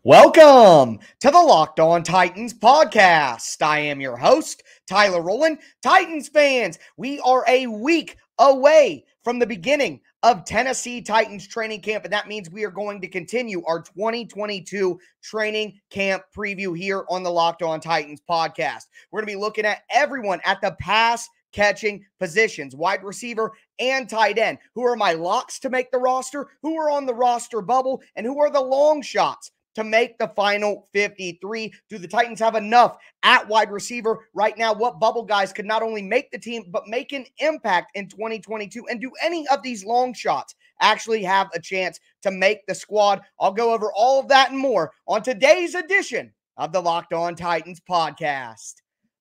Welcome to the Locked On Titans podcast. I am your host, Tyler Rowland. Titans fans, we are a week away from the beginning of Tennessee Titans training camp, and that means we are going to continue our 2022 training camp preview here on the Locked On Titans podcast. We're going to be looking at everyone at the pass catching positions, wide receiver and tight end. Who are my locks to make the roster? Who are on the roster bubble? And who are the long shots to make the final 53? Do the Titans have enough at wide receiver right now? What bubble guys could not only make the team, but make an impact in 2022? And do any of these long shots actually have a chance to make the squad? I'll go over all of that and more on today's edition of the Locked On Titans podcast.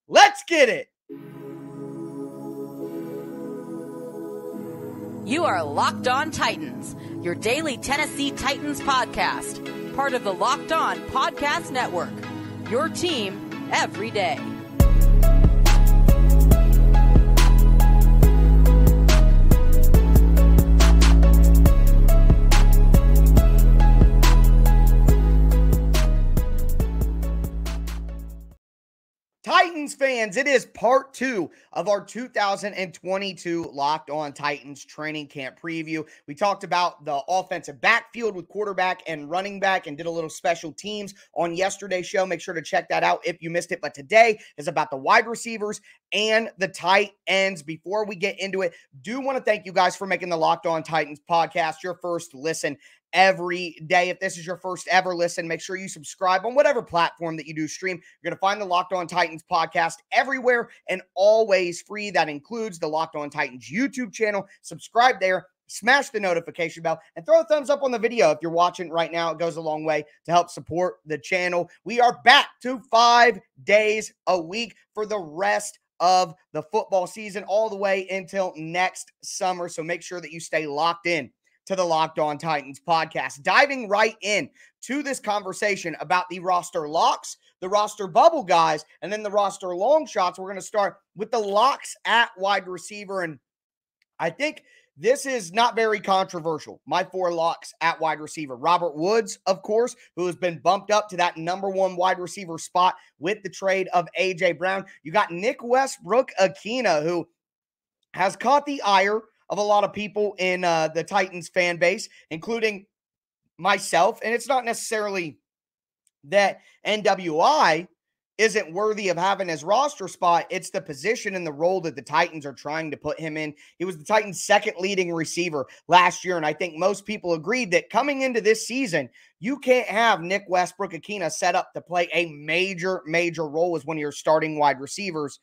Let's get it. You are Locked On Titans, your daily Tennessee Titans podcast. Part of the Locked On Podcast Network, your team every day. Titans fans, it is part two of our 2022 Locked On Titans training camp preview. We talked about the offensive backfield with quarterback and running back and did a little special teams on yesterday's show. Make sure to check that out if you missed it. But today is about the wide receivers and the tight ends. Before we get into it, do want to thank you guys for making the Locked On Titans podcast your first listen every day. If this is your first ever listen, make sure you subscribe on whatever platform that you do stream. You're going to find the Locked On Titans podcast everywhere and always free. That includes the Locked On Titans YouTube channel. Subscribe there, smash the notification bell, and throw a thumbs up on the video if you're watching right now. It goes a long way to help support the channel. We are back to 5 days a week for the rest of the football season, all the way until next summer. So make sure that you stay locked in to the Locked On Titans podcast. Diving right in to this conversation about the roster locks, the roster bubble guys, and then the roster long shots. We're going to start with the locks at wide receiver. And I think this is not very controversial. My four locks at wide receiver: Robert Woods, of course, who has been bumped up to that number one wide receiver spot with the trade of A.J. Brown. You got Nick Westbrook-Ikhine, who has caught the ire of a lot of people in the Titans fan base, including myself. And it's not necessarily that NWI isn't worthy of having his roster spot. It's the position and the role that the Titans are trying to put him in. He was the Titans' second leading receiver last year. And I think most people agreed that coming into this season, you can't have Nick Westbrook-Ikhine set up to play a major role as one of your starting wide receivers.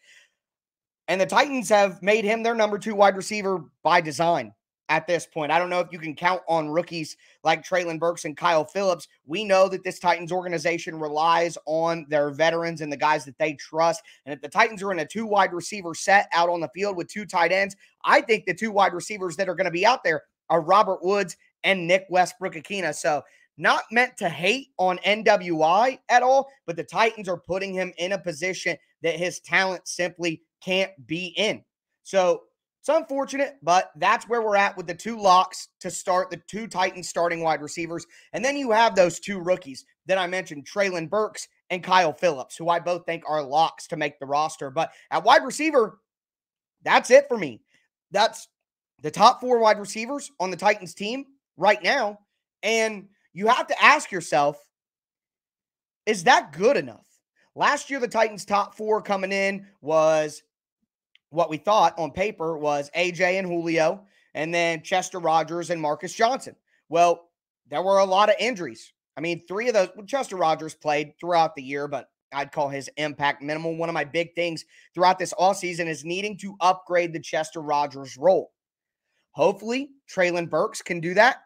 And the Titans have made him their number two wide receiver by design at this point. I don't know if you can count on rookies like Treylon Burks and Kyle Phillips. We know that this Titans organization relies on their veterans and the guys that they trust. And if the Titans are in a two wide receiver set out on the field with two tight ends, I think the two wide receivers that are going to be out there are Robert Woods and Nick Westbrook-Ikhine. So not meant to hate on NWI at all, but the Titans are putting him in a position that his talent simply can't be in. So it's unfortunate, but that's where we're at with the two locks to start the two Titans starting wide receivers. And then you have those two rookies that I mentioned, Treylon Burks and Kyle Phillips, who I both think are locks to make the roster. But at wide receiver, that's it for me. That's the top four wide receivers on the Titans team right now. And you have to ask yourself, is that good enough? Last year, the Titans' top four coming in was what we thought on paper was AJ and Julio, and then Chester Rogers and Marcus Johnson. Well, there were a lot of injuries. I mean, three of those, Chester Rogers played throughout the year, but I'd call his impact minimal. One of my big things throughout this offseason is needing to upgrade the Chester Rogers role. Hopefully, Treylon Burks can do that.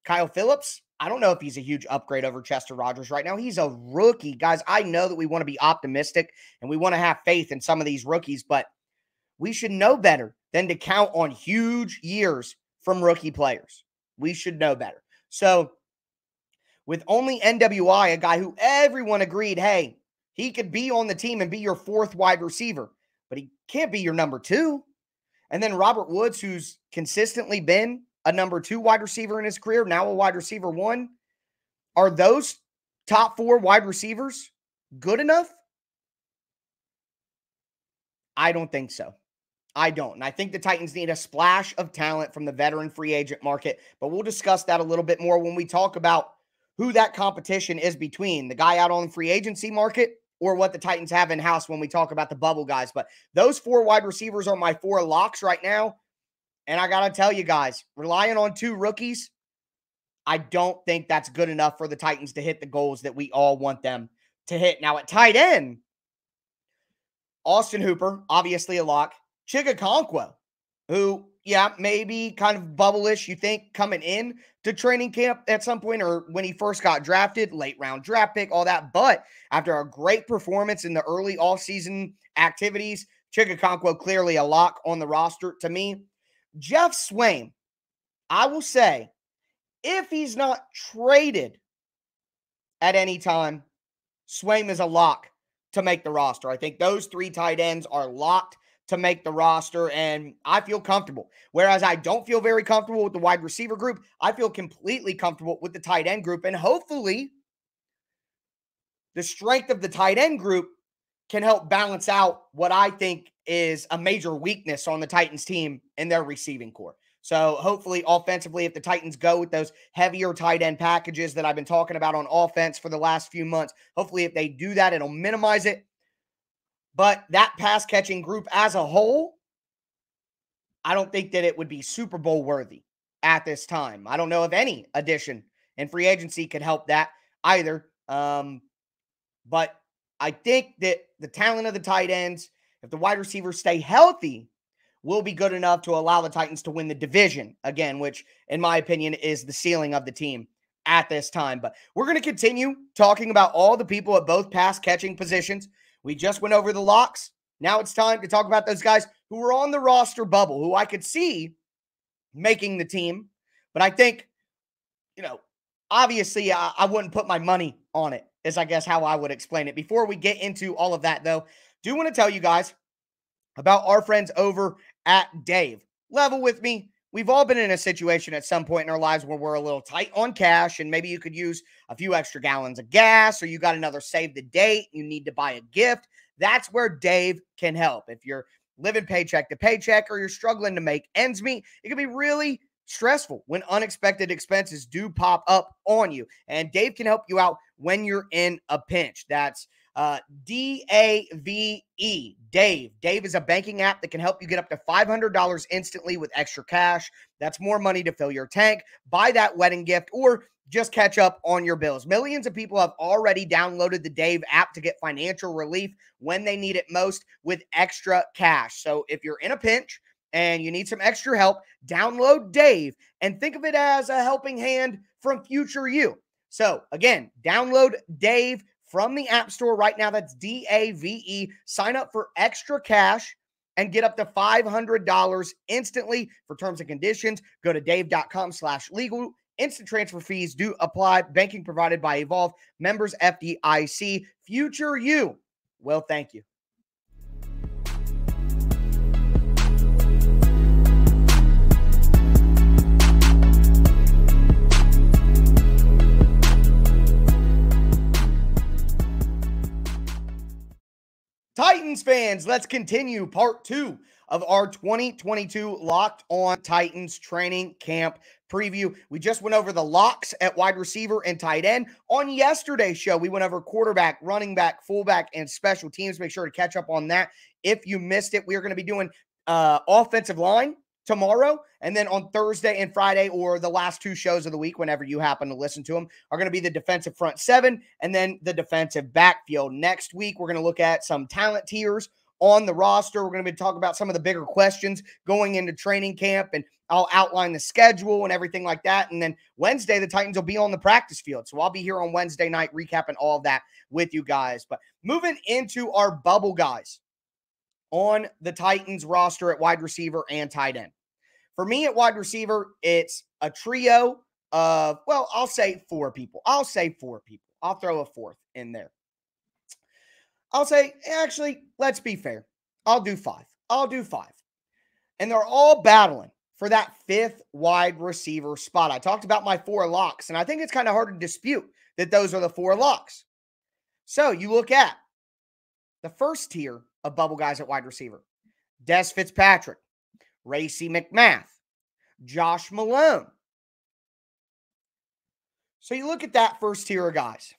Kyle Phillips, I don't know if he's a huge upgrade over Chester Rogers right now. He's a rookie. Guys, I know that we want to be optimistic and we want to have faith in some of these rookies, but we should know better than to count on huge years from rookie players. We should know better. So with only NWI, a guy who everyone agreed, hey, he could be on the team and be your fourth wide receiver, but he can't be your number two. And then Robert Woods, who's consistently been a number two wide receiver in his career, now a wide receiver one. Are those top 4 wide receivers good enough? I don't think so. I don't. And I think the Titans need a splash of talent from the veteran free agent market, but we'll discuss that a little bit more when we talk about who that competition is between the guy out on the free agency market or what the Titans have in-house when we talk about the bubble guys. But those 4 wide receivers are my 4 locks right now. And I got to tell you guys, relying on 2 rookies, I don't think that's good enough for the Titans to hit the goals that we all want them to hit. Now, at tight end, Austin Hooper, obviously a lock. Chigakonkwo, who, maybe kind of bubble-ish, you think, coming in to training camp at some point or when he first got drafted, late-round draft pick, all that. But after a great performance in the early offseason activities, Chigakonkwo clearly a lock on the roster to me. Jeff Swaim, I will say, if he's not traded at any time, Swaim is a lock to make the roster. I think those 3 tight ends are locked to make the roster, and I feel comfortable. Whereas I don't feel very comfortable with the wide receiver group, I feel completely comfortable with the tight end group, and hopefully the strength of the tight end group can help balance out what I think is a major weakness on the Titans team in their receiving core. So hopefully offensively, if the Titans go with those heavier tight end packages that I've been talking about on offense for the last few months, hopefully if they do that, it'll minimize it. But that pass catching group as a whole, I don't think that it would be Super Bowl worthy at this time. I don't know if any addition in free agency could help that either. But I think that the talent of the tight ends, if the wide receivers stay healthy, will be good enough to allow the Titans to win the division again, which in my opinion is the ceiling of the team at this time. But we're going to continue talking about all the people at both pass catching positions. We just went over the locks. Now it's time to talk about those guys who were on the roster bubble, who I could see making the team. But I think, obviously I wouldn't put my money on it, is I guess how I would explain it. Before we get into all of that, though, do want to tell you guys about our friends over at Dave. Level with me. We've all been in a situation at some point in our lives where we're a little tight on cash, and maybe you could use a few extra gallons of gas, or you got another save the date, you need to buy a gift. That's where Dave can help. If you're living paycheck to paycheck or you're struggling to make ends meet, it can be really stressful when unexpected expenses do pop up on you. And Dave can help you out when you're in a pinch. That's D-A-V-E, Dave. Dave is a banking app that can help you get up to $500 instantly with extra cash. That's more money to fill your tank, buy that wedding gift, or just catch up on your bills. Millions of people have already downloaded the Dave app to get financial relief when they need it most with extra cash. So if you're in a pinch and you need some extra help, download Dave and think of it as a helping hand from future you. So again, download Dave from the App Store right now. That's D-A-V-E. Sign up for extra cash and get up to $500 instantly. For terms and conditions, go to dave.com/legal. Instant transfer fees do apply. Banking provided by Evolve. Members FDIC. Future you. Well, thank you. Titans fans, let's continue part 2 of our 2022 Locked On Titans training camp preview. We just went over the locks at wide receiver and tight end. On yesterday's show, we went over quarterback, running back, fullback, and special teams. Make sure to catch up on that if you missed it. We are going to be doing offensive line tomorrow, and then on Thursday and Friday, or the last 2 shows of the week, whenever you happen to listen to them, are going to be the defensive front 7 and then the defensive backfield. Next week, we're going to look at some talent tiers on the roster. We're going to be talking about some of the bigger questions going into training camp, and I'll outline the schedule and everything like that. And then Wednesday, the Titans will be on the practice field. So I'll be here on Wednesday night recapping all of that with you guys. But moving into our bubble guys on the Titans roster at wide receiver and tight end. For me at wide receiver, it's a trio of, well, I'll say 4 people. I'll throw a 4th in there. I'll say, actually, let's be fair. I'll do 5. And they're all battling for that 5th wide receiver spot. I talked about my 4 locks, and I think it's kind of hard to dispute that those are the 4 locks. So you look at the first tier of bubble guys at wide receiver: Des Fitzpatrick, Racey McMath, Josh Malone. So you look at that first tier of guys.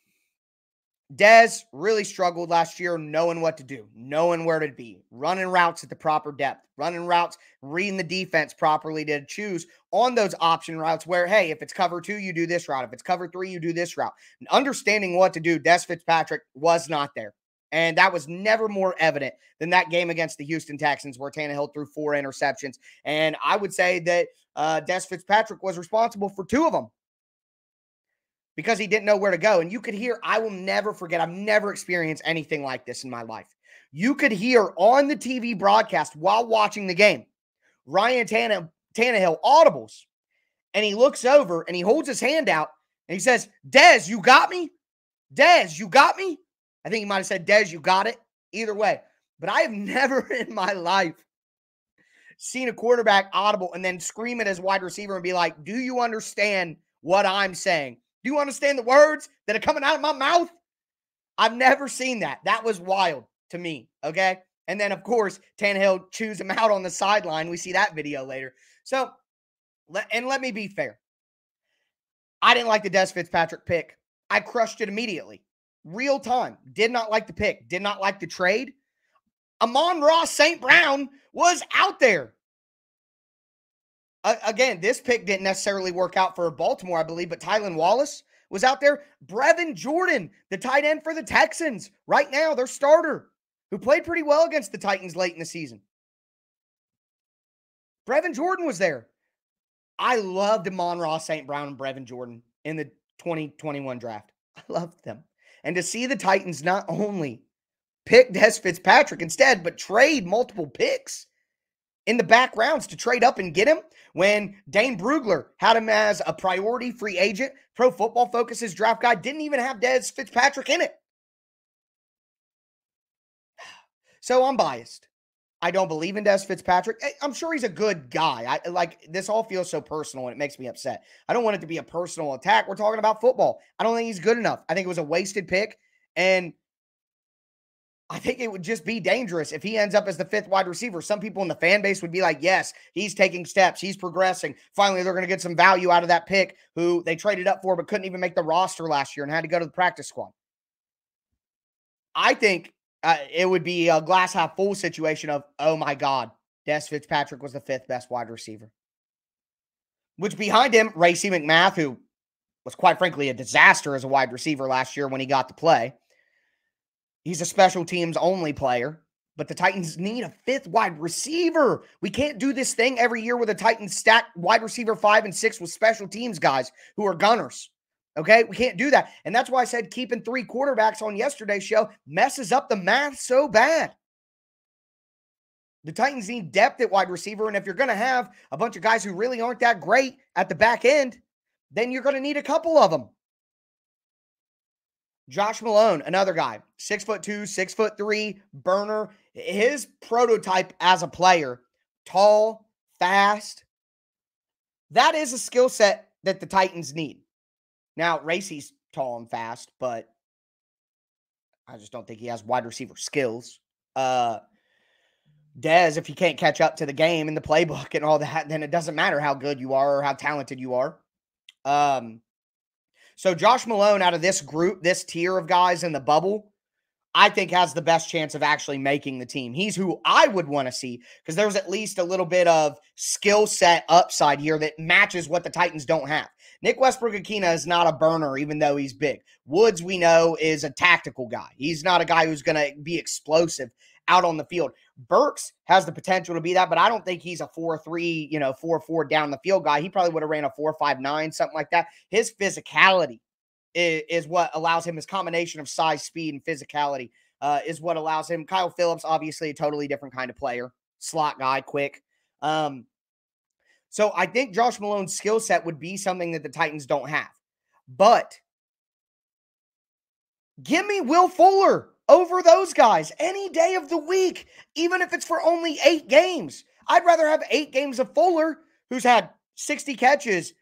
Dez really struggled last year knowing what to do, knowing where to be, running routes at the proper depth, running routes, reading the defense properly to choose on those option routes where, hey, if it's cover 2, you do this route. If it's cover 3, you do this route. And understanding what to do, Des Fitzpatrick was not there. And that was never more evident than that game against the Houston Texans where Tannehill threw 4 interceptions. And I would say that Des Fitzpatrick was responsible for 2 of them, because he didn't know where to go. And you could hear, I will never forget, I've never experienced anything like this in my life. You could hear on the TV broadcast while watching the game, Ryan Tannehill audibles, and he looks over and he holds his hand out and he says, Dez, you got me? Dez, you got me? I think he might have said, Dez, you got it? Either way. But I have never in my life seen a quarterback audible and then scream at his wide receiver and be like, do you understand what I'm saying? Do you understand the words that are coming out of my mouth? I've never seen that. That was wild to me, okay? And then, of course, Tannehill chews him out on the sideline. We see that video later. So, let me be fair. I didn't like the Des Fitzpatrick pick. I crushed it immediately. Real time. Did not like the pick. Did not like the trade. Amon-Ra St. Brown was out there. Again, this pick didn't necessarily work out for Baltimore, I believe, but Tylan Wallace was out there. Brevin Jordan, the tight end for the Texans, right now, their starter, who played pretty well against the Titans late in the season. Brevin Jordan was there. I loved Amon-Ra St. Brown and Brevin Jordan in the 2021 draft. I loved them. And to see the Titans not only pick Des Fitzpatrick instead, but trade multiple picks in the back rounds to trade up and get him, when Dane Brugler had him as a priority free agent. Pro Football Focus's draft guide didn't even have Des Fitzpatrick in it. So I'm biased. I don't believe in Des Fitzpatrick. I'm sure he's a good guy. This all feels so personal and it makes me upset. I don't want it to be a personal attack. We're talking about football. I don't think he's good enough. I think it was a wasted pick, and I think it would just be dangerous if he ends up as the 5th wide receiver. Some people in the fan base would be like, yes, he's taking steps. He's progressing. Finally, they're going to get some value out of that pick who they traded up for but couldn't even make the roster last year and had to go to the practice squad. I think it would be a glass half full situation of, oh my God, Des Fitzpatrick was the 5th best wide receiver. Which behind him, Racey McMath, who was quite frankly a disaster as a wide receiver last year when he got to play. He's a special teams only player, but the Titans need a 5th wide receiver. We can't do this thing every year with the Titans stack wide receiver 5 and 6 with special teams guys who are gunners. Okay, we can't do that. And that's why I said keeping 3 quarterbacks on yesterday's show messes up the math so bad. The Titans need depth at wide receiver, and if you're going to have a bunch of guys who really aren't that great at the back end, then you're going to need a couple of them. Josh Malone, another guy, 6'2", 6'3", burner. His prototype as a player, tall, fast. That is a skill set that the Titans need. Now, Racey's tall and fast, but I just don't think he has wide receiver skills. Dez, if you can't catch up to the game and the playbook and all that, then it doesn't matter how good you are or how talented you are. So Josh Malone out of this group, this tier of guys in the bubble, I think has the best chance of actually making the team. He's who I would want to see because there's at least a little bit of skill set upside here that matches what the Titans don't have. Nick Westbrook-Akina is not a burner, even though he's big. Woods, we know, is a tactical guy. He's not a guy who's going to be explosive out on the field. Burks has the potential to be that, but I don't think he's a 4-3, 4-4 down the field guy. He probably would have ran a 4-5-9, something like that. His physicality is what allows him, his combination of size, speed, and physicality is what allows him. Kyle Phillips, obviously a totally different kind of player. Slot guy, quick. So I think Josh Malone's skill set would be something that the Titans don't have. But give me Will Fuller over those guys any day of the week, even if it's for only 8 games. I'd rather have 8 games of Fuller, who's had 60 catches,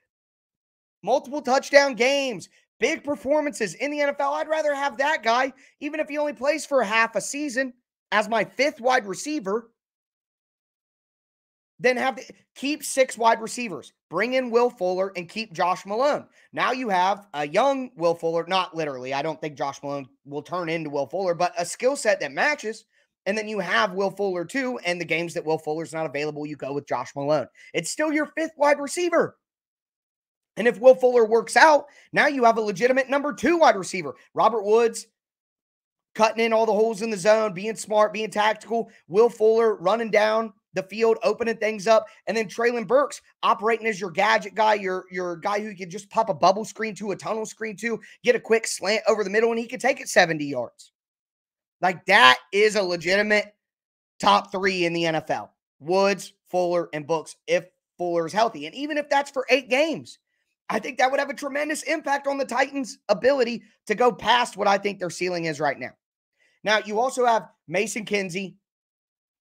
multiple touchdown games, big performances in the NFL. I'd rather have that guy, even if he only plays for half a season, as my 5th wide receiver, then keep 6 wide receivers. Bring in Will Fuller and keep Josh Malone. Now you have a young Will Fuller, not literally. I don't think Josh Malone will turn into Will Fuller, but a skill set that matches. And then you have Will Fuller too, and the games that Will Fuller's not available, you go with Josh Malone. It's still your 5th wide receiver. And if Will Fuller works out, now you have a legitimate number 2 wide receiver. Robert Woods cutting in all the holes in the zone, being smart, being tactical. Will Fuller running down the field, opening things up, and then Treylon Burks operating as your gadget guy, your guy who you can just pop a bubble screen to, a tunnel screen to, get a quick slant over the middle, and he can take it 70 yards. Like, that is a legitimate top 3 in the NFL. Woods, Fuller, and Books, if Fuller is healthy. And even if that's for 8 games, I think that would have a tremendous impact on the Titans' ability to go past what I think their ceiling is right now. Now, you also have Mason Kinsey,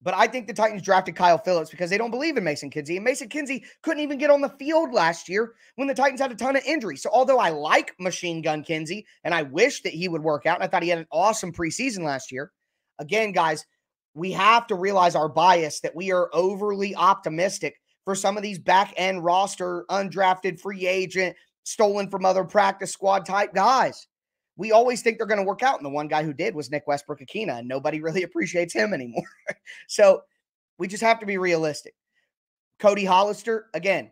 but I think the Titans drafted Kyle Phillips because they don't believe in Mason Kinsey. And Mason Kinsey couldn't even get on the field last year when the Titans had a ton of injuries. So although I like Machine Gun Kinsey and I wish that he would work out, and I thought he had an awesome preseason last year, again, guys, we have to realize our bias that we are overly optimistic for some of these back-end roster, undrafted, free agent, stolen from other practice squad type guys. We always think they're going to work out, and the one guy who did was Nick Westbrook-Ikhine, and nobody really appreciates him anymore. So we just have to be realistic. Cody Hollister, again,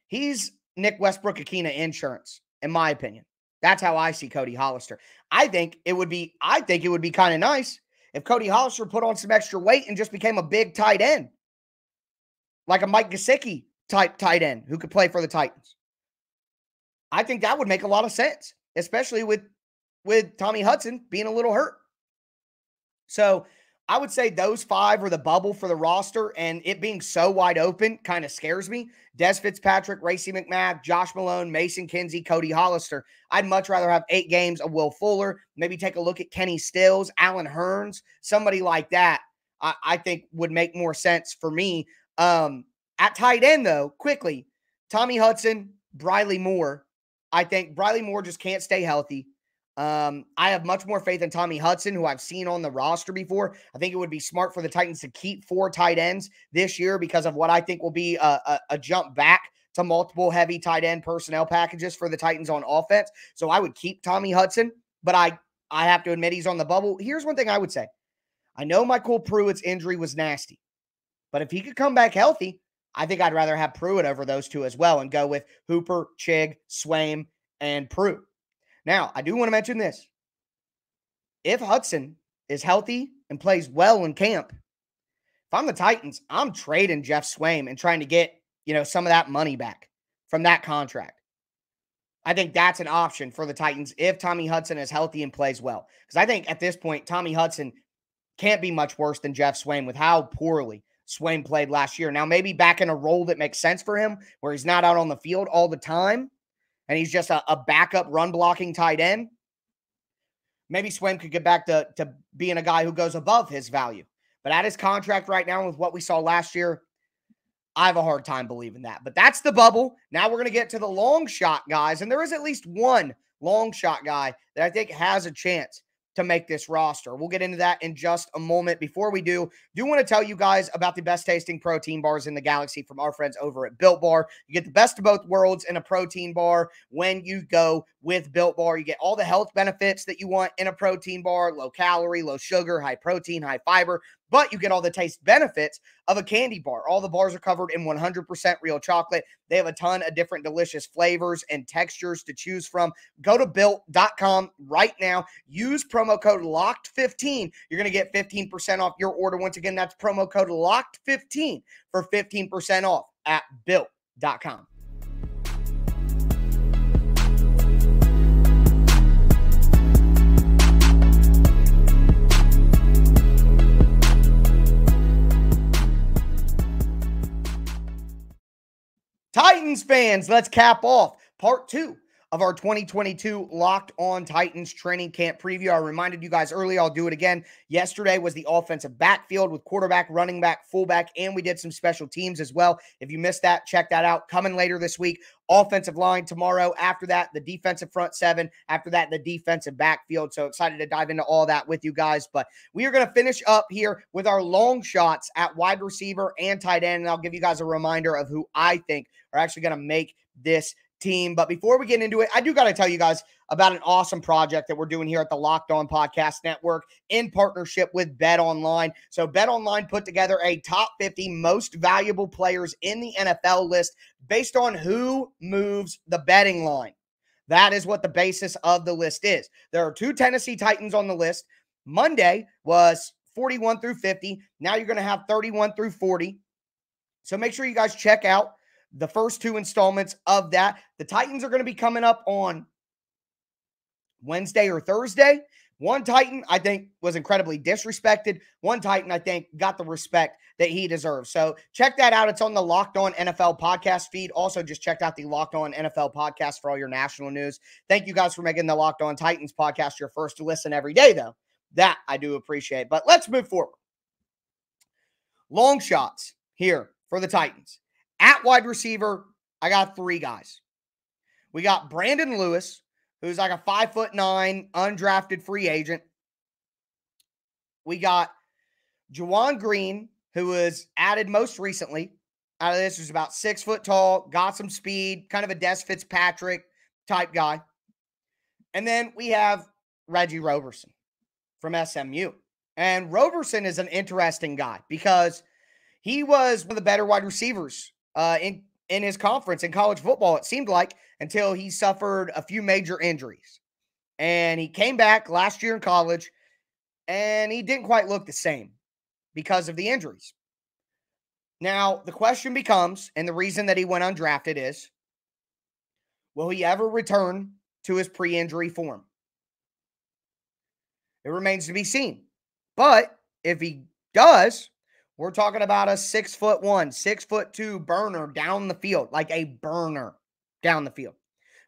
he's Nick Westbrook-Ikhine insurance, in my opinion. That's how I see Cody Hollister. I think it would be kind of nice if Cody Hollister put on some extra weight and just became a big tight end, like a Mike Gesicki type tight end who could play for the Titans. I think that would make a lot of sense, especially with Tommy Hudson being a little hurt. So I would say those 5 are the bubble for the roster, and it being so wide open kind of scares me. Des Fitzpatrick, Racey McMath, Josh Malone, Mason Kinsey, Cody Hollister. I'd much rather have 8 games of Will Fuller, maybe take a look at Kenny Stills, Allen Hurns, somebody like that I think would make more sense for me. At tight end, though, quickly, Tommy Hudson, Briley Moore. I think Briley Moore just can't stay healthy. I have much more faith in Tommy Hudson, who I've seen on the roster before. I think it would be smart for the Titans to keep 4 tight ends this year because of what I think will be a jump back to multiple heavy tight end personnel packages for the Titans on offense. So I would keep Tommy Hudson, but I have to admit he's on the bubble. Here's one thing I would say. I know Michael Pruitt's injury was nasty, but if he could come back healthy, I think I'd rather have Pruitt over those 2 as well and go with Hooper, Chig, Swaim, and Pruitt. Now, I do want to mention this. If Hudson is healthy and plays well in camp, if I'm the Titans, I'm trading Jeff Swaim and trying to get, some of that money back from that contract. I think that's an option for the Titans if Tommy Hudson is healthy and plays well. Because I think at this point, Tommy Hudson can't be much worse than Jeff Swaim with how poorly Swaim played last year. Now, maybe back in a role that makes sense for him where he's not out on the field all the time, and he's just a backup run-blocking tight end, maybe Swaim could get back to being a guy who goes above his value. But at his contract right now with what we saw last year, I have a hard time believing that. But that's the bubble. Now we're going to get to the long shot guys, and there is at least one long shot guy that I think has a chance to make this roster. We'll get into that in just a moment. Before we do want to tell you guys about the best tasting protein bars in the galaxy from our friends over at Built Bar. You get the best of both worlds in a protein bar when you go with Built Bar. You get all the health benefits that you want in a protein bar: low calorie, low sugar, high protein, high fiber, but you get all the taste benefits of a candy bar. All the bars are covered in 100% real chocolate. They have a ton of different delicious flavors and textures to choose from. Go to Built.com right now. Use promo code LOCKED15. You're going to get 15% off your order. Once again, that's promo code LOCKED15 for 15% off at Built.com. Titans fans, let's cap off part 2 of our 2022 Locked On Titans training camp preview. I reminded you guys earlier, I'll do it again. Yesterday was the offensive backfield with quarterback, running back, fullback, and we did some special teams as well. If you missed that, check that out. Coming later this week, offensive line tomorrow. After that, the defensive front seven. After that, the defensive backfield. So excited to dive into all that with you guys. But we are going to finish up here with our long shots at wide receiver and tight end. And I'll give you guys a reminder of who I think are actually going to make this team. But before we get into it, I do got to tell you guys about an awesome project that we're doing here at the Locked On Podcast Network in partnership with Bet Online. So Bet Online put together a top 50 most valuable players in the NFL list based on who moves the betting line. That is what the basis of the list is. There are 2 Tennessee Titans on the list. Monday was 41 through 50. Now you're going to have 31 through 40. So make sure you guys check out the first 2 installments of that. The Titans are going to be coming up on Wednesday or Thursday. One Titan, I think, was incredibly disrespected. One Titan, I think, got the respect that he deserves. So check that out. It's on the Locked On NFL podcast feed. Also, just check out the Locked On NFL podcast for all your national news. Thank you guys for making the Locked On Titans podcast your first to listen every day, though. That I do appreciate. But let's move forward. Long shots here for the Titans. At wide receiver, I got 3 guys. We got Brandon Lewis, who's like a 5'9" undrafted free agent. We got Juwan Green, who was added most recently out of this, who's about 6 foot tall, got some speed, kind of a Des Fitzpatrick type guy. And then we have Reggie Roberson from SMU. And Roberson is an interesting guy because he was one of the better wide receivers in his conference in college football, it seemed like, until he suffered a few major injuries. And he came back last year in college, and he didn't quite look the same because of the injuries. Now, the question becomes, and the reason that he went undrafted is, will he ever return to his pre-injury form? It remains to be seen. But if he does, we're talking about a 6'1", 6'2" burner down the field, like a burner down the field,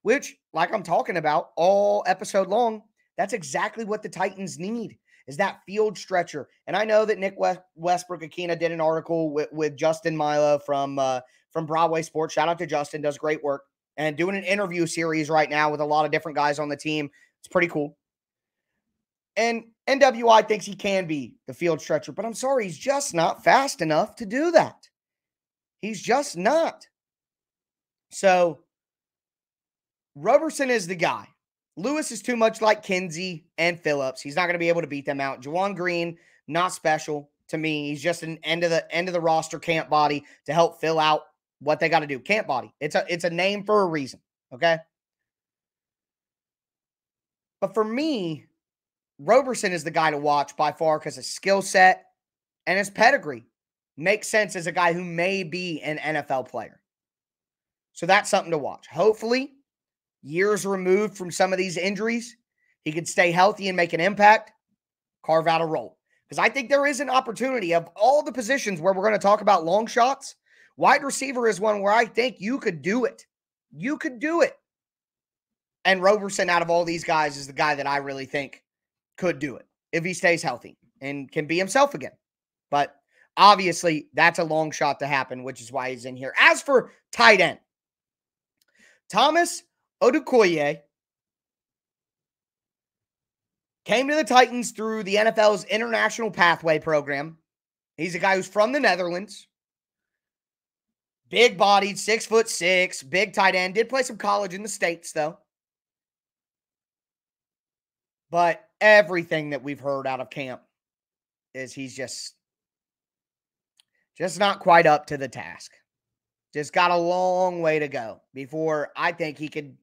which, like I'm talking about all episode long, that's exactly what the Titans need, is that field stretcher. And I know that Nick Westbrook-Akina did an article with Justin Milo from Broadway Sports. Shout out to Justin, does great work, and doing an interview series right now with a lot of different guys on the team. It's pretty cool. And NWI thinks he can be the field stretcher, but I'm sorry, he's just not fast enough to do that. He's just not. So Roberson is the guy. Lewis is too much like Kinsey and Phillips. He's not going to be able to beat them out. Juwan Green, not special to me. He's just an end of the roster camp body to help fill out what they got to do. Camp body. It's a name for a reason. Okay. But for me, Roberson is the guy to watch by far because his skill set and his pedigree makes sense as a guy who may be an NFL player. So that's something to watch. Hopefully, years removed from some of these injuries, he can stay healthy and make an impact, carve out a role. Because I think there is an opportunity of all the positions where we're going to talk about long shots. Wide receiver is one where I think you could do it. You could do it. And Roberson, out of all these guys, is the guy that I really think could do it if he stays healthy and can be himself again. But obviously, that's a long shot to happen, which is why he's in here. As for tight end, Thomas Odukoye came to the Titans through the NFL's International Pathway Program. He's a guy who's from the Netherlands. Big-bodied, 6'6", big tight end. Did play some college in the States, though. But everything that we've heard out of camp is he's just not quite up to the task. Just got a long way to go before I think he could,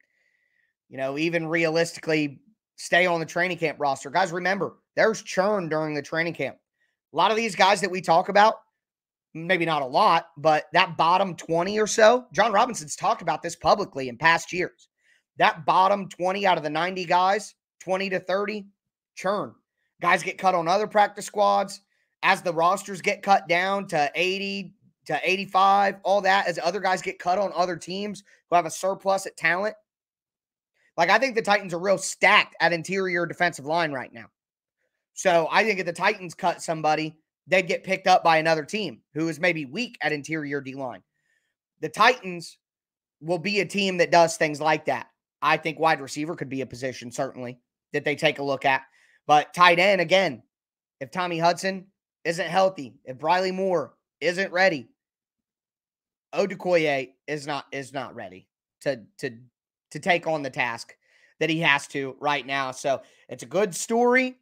even realistically stay on the training camp roster. Guys, remember, there's churn during the training camp. A lot of these guys that we talk about, maybe not a lot, but that bottom 20 or so, John Robinson's talked about this publicly in past years. That bottom 20 out of the 90 guys, 20 to 30, churn. Guys get cut on other practice squads. As the rosters get cut down to 80 to 85, all that, as other guys get cut on other teams who have a surplus at talent, Like, I think the Titans are real stacked at interior defensive line right now. So I think if the Titans cut somebody, they'd get picked up by another team who is maybe weak at interior D-line. The Titans will be a team that does things like that. I think wide receiver could be a position, certainly, that they take a look at. But tight end, again, if Tommy Hudson isn't healthy, if Briley Moore isn't ready, Odukoye is not ready to take on the task that he has to right now. So it's a good story.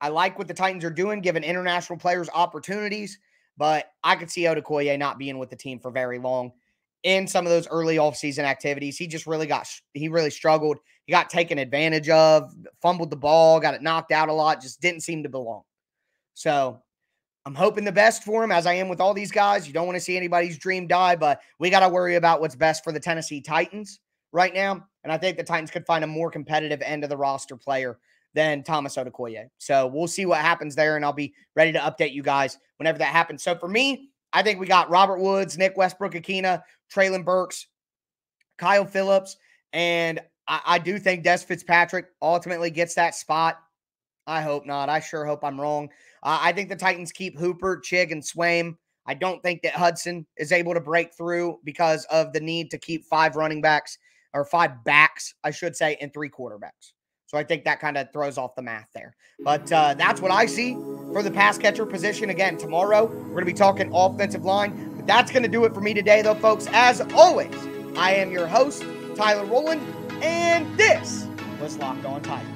I like what the Titans are doing, giving international players opportunities, but I could see Odukoye not being with the team for very long in some of those early offseason activities. He really struggled. He got taken advantage of, fumbled the ball, got it knocked out a lot, just didn't seem to belong. So I'm hoping the best for him, as I am with all these guys. You don't want to see anybody's dream die, but we got to worry about what's best for the Tennessee Titans right now. And I think the Titans could find a more competitive end of the roster player than Thomas Odukoye. So we'll see what happens there, and I'll be ready to update you guys whenever that happens. So for me, I think we got Robert Woods, Nick Westbrook-Akina, Treylon Burks, Kyle Phillips, and I do think Des Fitzpatrick ultimately gets that spot. I hope not. I sure hope I'm wrong. I think the Titans keep Hooper, Chig, and Swaim. I don't think that Hudson is able to break through because of the need to keep 5 backs, I should say, and 3 quarterbacks. So I think that kind of throws off the math there. But that's what I see for the pass catcher position. Again, tomorrow we're going to be talking offensive line. But that's going to do it for me today, though, folks. As always, I am your host, Tyler Rowland, and this was Locked On Titans.